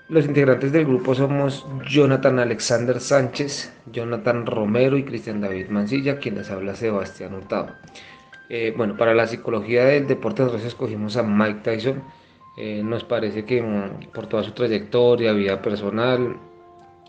Los integrantes del grupo somos Jonathan Alexander Sánchez, Jonathan Romero y Cristian David Mancilla, quienes habla Sebastián Hurtado. Bueno, para la psicología del deporte nosotros escogimos a Mike Tyson. Nos parece que por toda su trayectoria, vida personal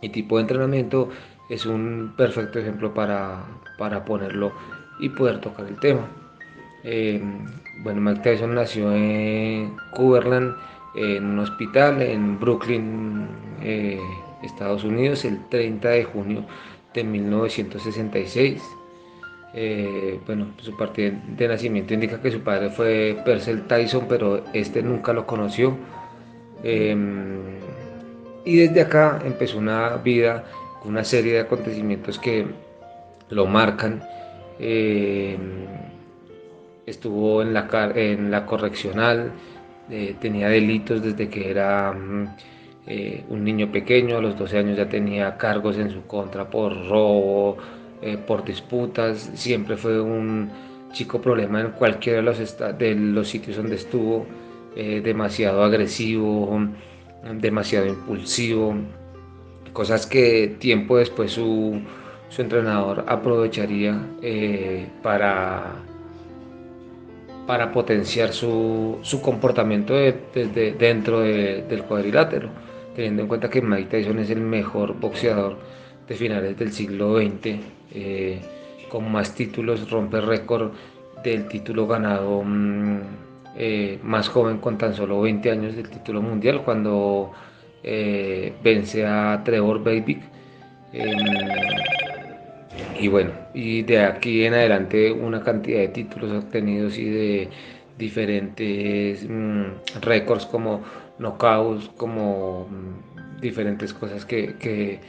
y tipo de entrenamiento es un perfecto ejemplo para ponerlo y poder tocar el tema. Eh, bueno, Mike Tyson nació en Cumberland, en un hospital en Brooklyn, Estados Unidos, el 30 de junio de 1966. Bueno, su partida de nacimiento indica que su padre fue Percy Tyson, pero este nunca lo conoció. Eh, y desde acá empezó una vida, una serie de acontecimientos que lo marcan. Eh, Estuvo en la correccional, tenía delitos desde que era un niño pequeño, a los 12 años ya tenía cargos en su contra por robo, por disputas, siempre fue un chico problema en cualquiera de los sitios donde estuvo, demasiado agresivo, demasiado impulsivo, cosas que tiempo después su entrenador aprovecharía para potenciar su comportamiento dentro del cuadrilátero, teniendo en cuenta que Mike Tyson es el mejor boxeador de finales del siglo XX, con más títulos, rompe récord del título ganado más joven con tan solo 20 años del título mundial, cuando vence a Trevor Berbick. Y bueno, y de aquí en adelante una cantidad de títulos obtenidos y de diferentes récords como knockouts, como diferentes cosas que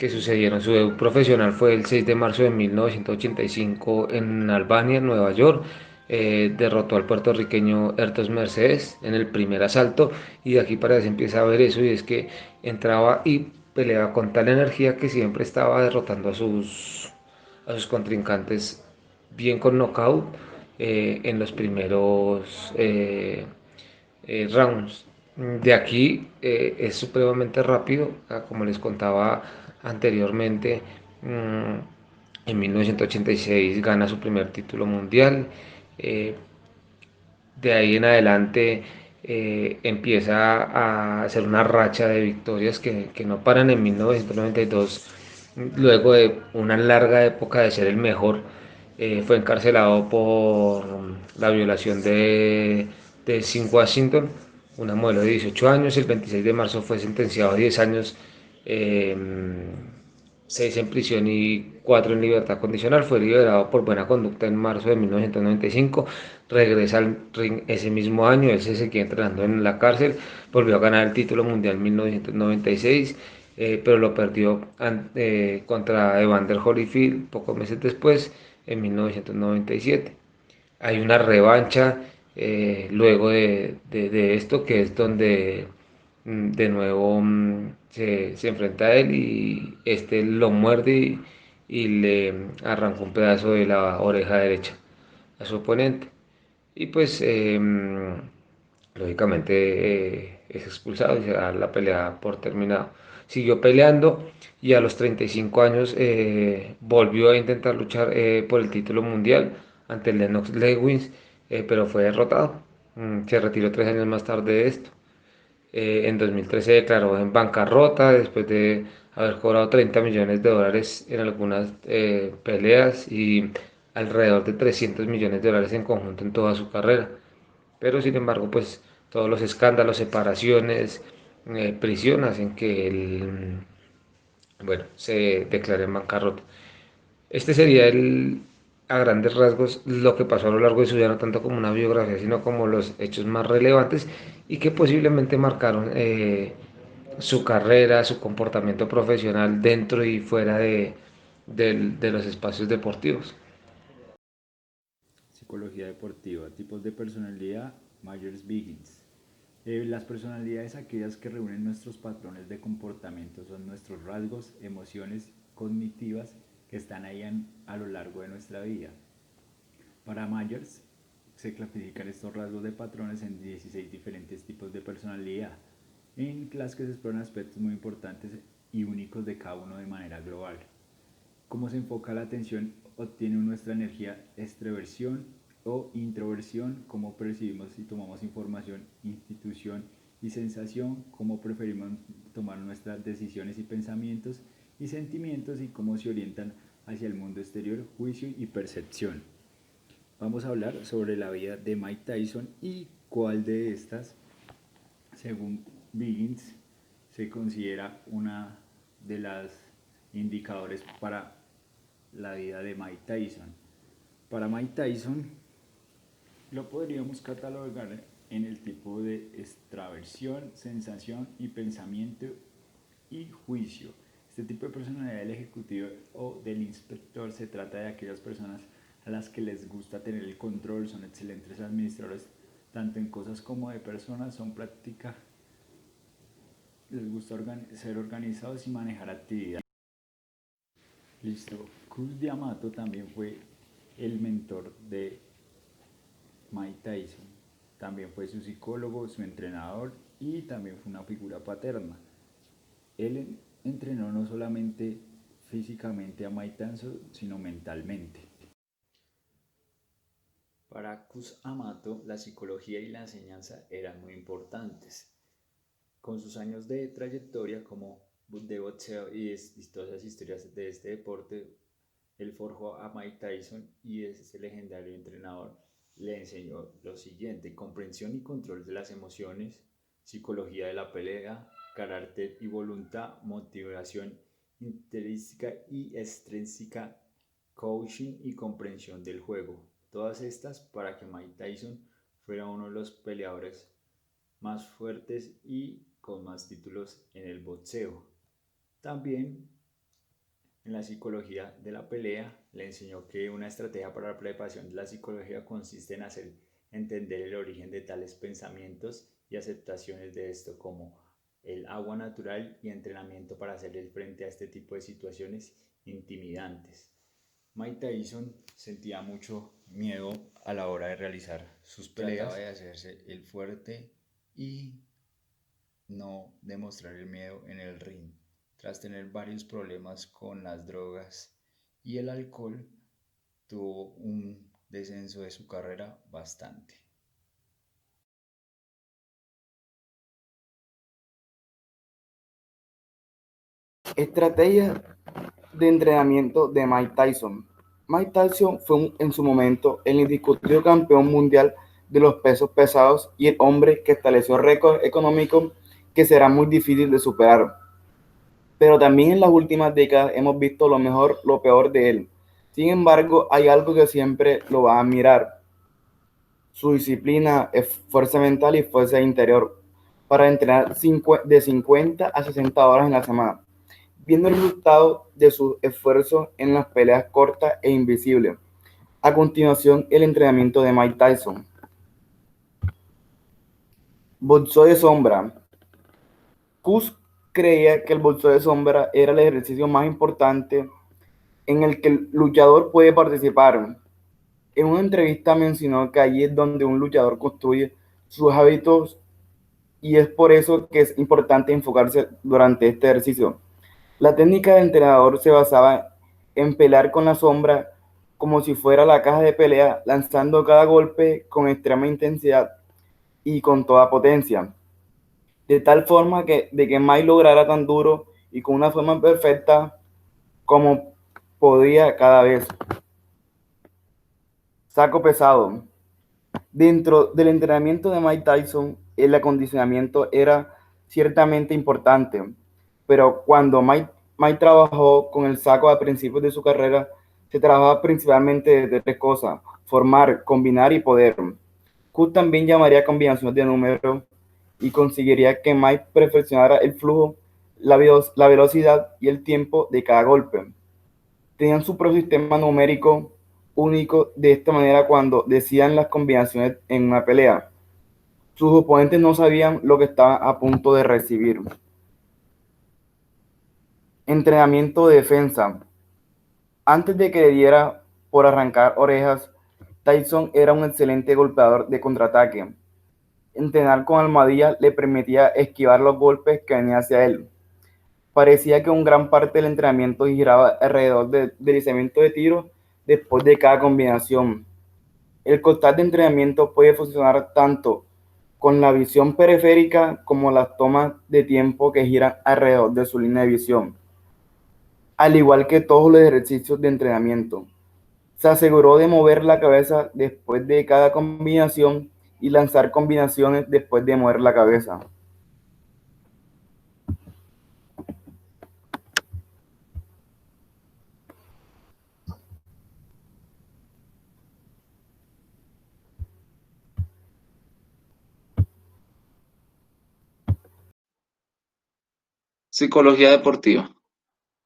sucedieron. Su debut profesional fue el 6 de marzo de 1985 en Albania, Nueva York. Derrotó al puertorriqueño Ertos Mercedes en el primer asalto y de aquí para allá se empieza a ver eso y es que entraba y peleaba con tal energía que siempre estaba derrotando a sus contrincantes bien con knockout en los primeros rounds. De aquí es supremamente rápido, como les contaba anteriormente. En 1986 gana su primer título mundial. eh, de ahí en adelante empieza a hacer una racha de victorias que no paran en 1992. Luego de una larga época de ser el mejor, fue encarcelado por la violación de Sin Washington, una modelo de 18 años. El 26 de marzo fue sentenciado a 10 años, eh, 6 en prisión y 4 en libertad condicional. Fue liberado por buena conducta en marzo de 1995. Regresa al ring ese mismo año. Él se seguía entrenando en la cárcel. Volvió a ganar el título mundial en 1996, pero lo perdió contra Evander Holyfield pocos meses después, en 1997. Hay una revancha luego de esto, que es donde de nuevo se enfrenta a él y este lo muerde y le arranca un pedazo de la oreja derecha a su oponente. Y pues lógicamente es expulsado y se da la pelea por terminado. Siguió peleando y a los 35 años volvió a intentar luchar por el título mundial ante Lennox Lewis, pero fue derrotado. Se retiró 3 años más tarde de esto. En 2013 se declaró en bancarrota después de haber cobrado 30 millones de dólares en algunas peleas y alrededor de 300 millones de dólares en conjunto en toda su carrera. Pero sin embargo, pues todos los escándalos, separaciones, prisión hacen que él, bueno, se declare en bancarrota. Este sería a grandes rasgos lo que pasó a lo largo de su vida, no tanto como una biografía, sino como los hechos más relevantes y que posiblemente marcaron su carrera, su comportamiento profesional dentro y fuera de los espacios deportivos. Psicología deportiva, tipos de personalidad, Myers-Briggs. Las personalidades, aquellas que reúnen nuestros patrones de comportamiento, son nuestros rasgos, emociones cognitivas que están ahí a lo largo de nuestra vida. Para Myers se clasifican estos rasgos de patrones en 16 diferentes tipos de personalidad. en las que se exploran aspectos muy importantes y únicos de cada uno de manera global. Cómo se enfoca la atención obtiene nuestra energía, extroversión o introversión, cómo percibimos y tomamos información, institución y sensación, cómo preferimos tomar nuestras decisiones y pensamientos y sentimientos y cómo se orientan hacia el mundo exterior, juicio y percepción. Vamos a hablar sobre la vida de Mike Tyson y cuál de estas, según Biggins, se considera una de las indicadores para la vida de Mike Tyson. Para Mike Tyson lo podríamos catalogar en el tipo de extraversión, sensación y pensamiento y juicio. Este tipo de personalidad del ejecutivo o del inspector se trata de aquellas personas a las que les gusta tener el control, son excelentes administradores tanto en cosas como de personas, son prácticas, les gusta ser organizados y manejar actividades. Listo. Cus D'Amato también fue el mentor de Mike Tyson. También fue su psicólogo, su entrenador y también fue una figura paterna. Él entrenó no solamente físicamente a Mike Tyson, sino mentalmente. Para Cus Amato, la psicología y la enseñanza eran muy importantes. Con sus años de trayectoria como de boxeo y vistosas historias de este deporte, él forjó a Mike Tyson y ese legendario entrenador le enseñó lo siguiente: comprensión y control de las emociones, psicología de la pelea, carácter y voluntad, motivación intrínseca y extrínseca, coaching y comprensión del juego. Todas estas para que Mike Tyson fuera uno de los peleadores más fuertes y con más títulos en el boxeo. También en la psicología de la pelea le enseñó que una estrategia para la preparación de la psicología consiste en hacer entender el origen de tales pensamientos y aceptaciones de esto, como el agua natural y entrenamiento para hacerle frente a este tipo de situaciones intimidantes. Mike Tyson sentía mucho miedo a la hora de realizar sus peleas. Trataba de hacerse el fuerte y no demostrar el miedo en el ring. Tras tener varios problemas con las drogas y el alcohol, tuvo un descenso de su carrera bastante. Estrategia de entrenamiento de Mike Tyson. Mike Tyson fue en su momento el indiscutido campeón mundial de los pesos pesados y el hombre que estableció récords económicos que será muy difícil de superar. Pero también en las últimas décadas hemos visto lo mejor, lo peor de él. Sin embargo, hay algo que siempre lo va a admirar: su disciplina, fuerza mental y fuerza interior para entrenar de 50 a 60 horas en la semana, viendo el resultado de sus esfuerzos en las peleas cortas e invisibles. A continuación, el entrenamiento de Mike Tyson. Boxeo de sombra. Cus creía que el boxeo de sombra era el ejercicio más importante en el que el luchador puede participar. En una entrevista mencionó que allí es donde un luchador construye sus hábitos y es por eso que es importante enfocarse durante este ejercicio. La técnica del entrenador se basaba en pelear con la sombra como si fuera la caja de pelea, lanzando cada golpe con extrema intensidad y con toda potencia, de tal forma de que Mike lograra tan duro y con una forma perfecta como podía cada vez. Saco pesado. Dentro del entrenamiento de Mike Tyson, el acondicionamiento era ciertamente importante, pero cuando Mike trabajó con el saco a principios de su carrera, se trabajaba principalmente de tres cosas: formar, combinar y poder. Kut también llamaría combinaciones de números y conseguiría que Mike perfeccionara el flujo, la velocidad y el tiempo de cada golpe. Tenían su propio sistema numérico único. De esta manera, cuando decían las combinaciones en una pelea, sus oponentes no sabían lo que estaban a punto de recibir. Entrenamiento de defensa. Antes de que le diera por arrancar orejas, Tyson era un excelente golpeador de contraataque. Entrenar con Almohadilla le permitía esquivar los golpes que venían hacia él. Parecía que un gran parte del entrenamiento giraba alrededor del deslizamiento de tiro después de cada combinación. El constante entrenamiento puede funcionar tanto con la visión periférica como las tomas de tiempo que giran alrededor de su línea de visión, al igual que todos los ejercicios de entrenamiento. Se aseguró de mover la cabeza después de cada combinación y lanzar combinaciones después de mover la cabeza. Psicología deportiva,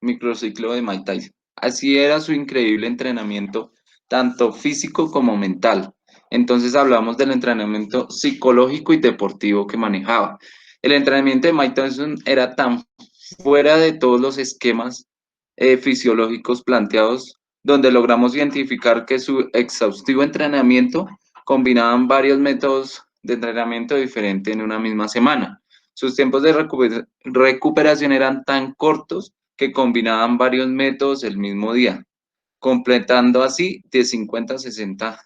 microciclo de Mike Tyson. Así era su increíble entrenamiento, tanto físico como mental. Entonces hablamos del entrenamiento psicológico y deportivo que manejaba. El entrenamiento de Mike Tyson era tan fuera de todos los esquemas fisiológicos planteados, donde logramos identificar que su exhaustivo entrenamiento combinaban varios métodos de entrenamiento diferentes en una misma semana. Sus tiempos de recuperación eran tan cortos que combinaban varios métodos el mismo día, completando así de 50 a 60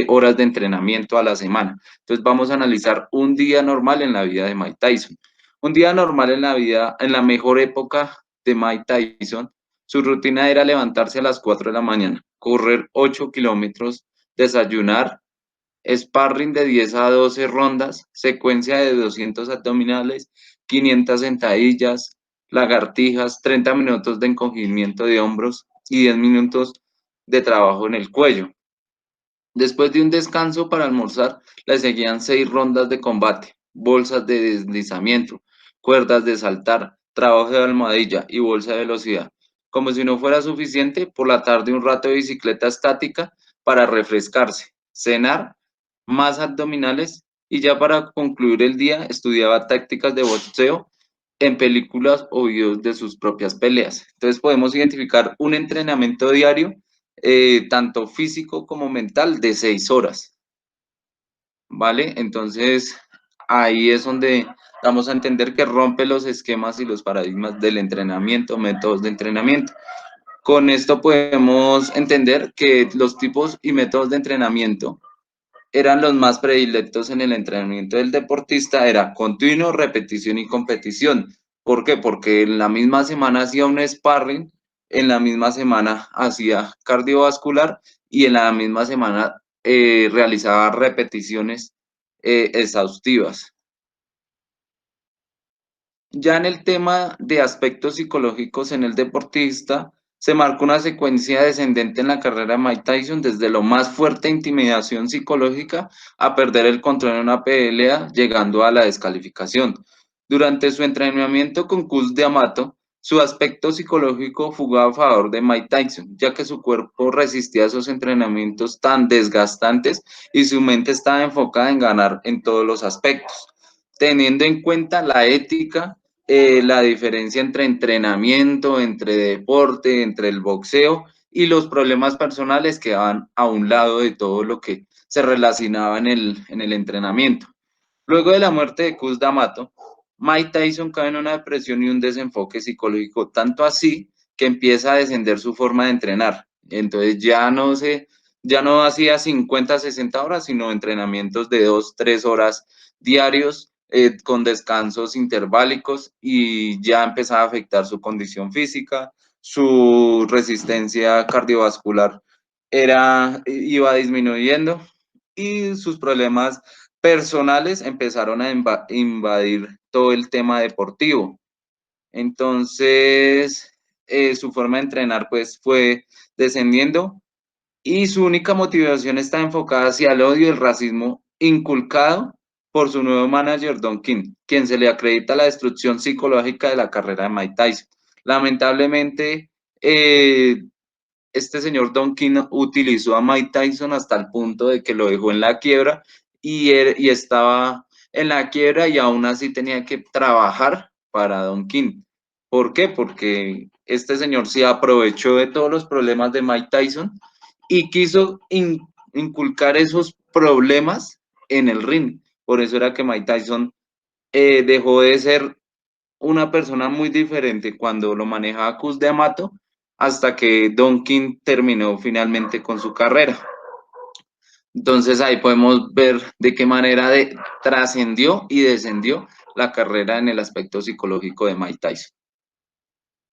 horas de entrenamiento a la semana. Entonces vamos a analizar un día normal en la vida de Mike Tyson. Un día normal en la vida, en la mejor época de Mike Tyson, su rutina era levantarse a las 4 de la mañana, correr 8 kilómetros, desayunar, sparring de 10 a 12 rondas, secuencia de 200 abdominales, 500 sentadillas, lagartijas, 30 minutos de encogimiento de hombros y 10 minutos de trabajo en el cuello. Después de un descanso para almorzar, le seguían 6 rondas de combate, bolsas de deslizamiento, cuerdas de saltar, trabajo de almohadilla y bolsa de velocidad. Como si no fuera suficiente, por la tarde un rato de bicicleta estática para refrescarse, cenar, más abdominales y ya para concluir el día estudiaba tácticas de boxeo en películas o videos de sus propias peleas. Entonces podemos identificar un entrenamiento diario tanto físico como mental, de 6 horas, ¿vale? Entonces, ahí es donde vamos a entender que rompe los esquemas y los paradigmas del entrenamiento, métodos de entrenamiento. Con esto podemos entender que los tipos y métodos de entrenamiento eran los más predilectos en el entrenamiento del deportista, era continuo, repetición y competición. ¿Por qué? Porque en la misma semana hacía un sparring, en la misma semana hacía cardiovascular y en la misma semana realizaba repeticiones exhaustivas. Ya en el tema de aspectos psicológicos en el deportista, se marcó una secuencia descendente en la carrera de Mike Tyson, desde lo más fuerte intimidación psicológica a perder el control en una pelea, llegando a la descalificación. Durante su entrenamiento con Cus D'Amato, su aspecto psicológico jugaba a favor de Mike Tyson, ya que su cuerpo resistía esos entrenamientos tan desgastantes y su mente estaba enfocada en ganar en todos los aspectos, teniendo en cuenta la ética, la diferencia entre entrenamiento, entre deporte, entre el boxeo y los problemas personales que van a un lado de todo lo que se relacionaba en el entrenamiento. Luego de la muerte de Cus D'Amato, Mike Tyson cae en una depresión y un desenfoque psicológico, tanto así que empieza a descender su forma de entrenar. Entonces ya no hacía 50, 60 horas, sino entrenamientos de 2, 3 horas diarios, con descansos interválicos, y ya empezaba a afectar su condición física, su resistencia cardiovascular iba disminuyendo y sus problemas personales empezaron a invadir todo el tema deportivo. Entonces, su forma de entrenar pues fue descendiendo y su única motivación está enfocada hacia el odio y el racismo inculcado por su nuevo manager Don King, quien se le acredita la destrucción psicológica de la carrera de Mike Tyson. Lamentablemente, este señor Don King utilizó a Mike Tyson hasta el punto de que lo dejó en la quiebra y estaba en la quiebra y aún así tenía que trabajar para Don King. ¿Por qué? Porque este señor se aprovechó de todos los problemas de Mike Tyson y quiso inculcar esos problemas en el ring. Por eso era que Mike Tyson dejó de ser una persona muy diferente cuando lo manejaba Cus D'Amato hasta que Don King terminó finalmente con su carrera. Entonces ahí podemos ver de qué manera trascendió y descendió la carrera en el aspecto psicológico de Mike Tyson.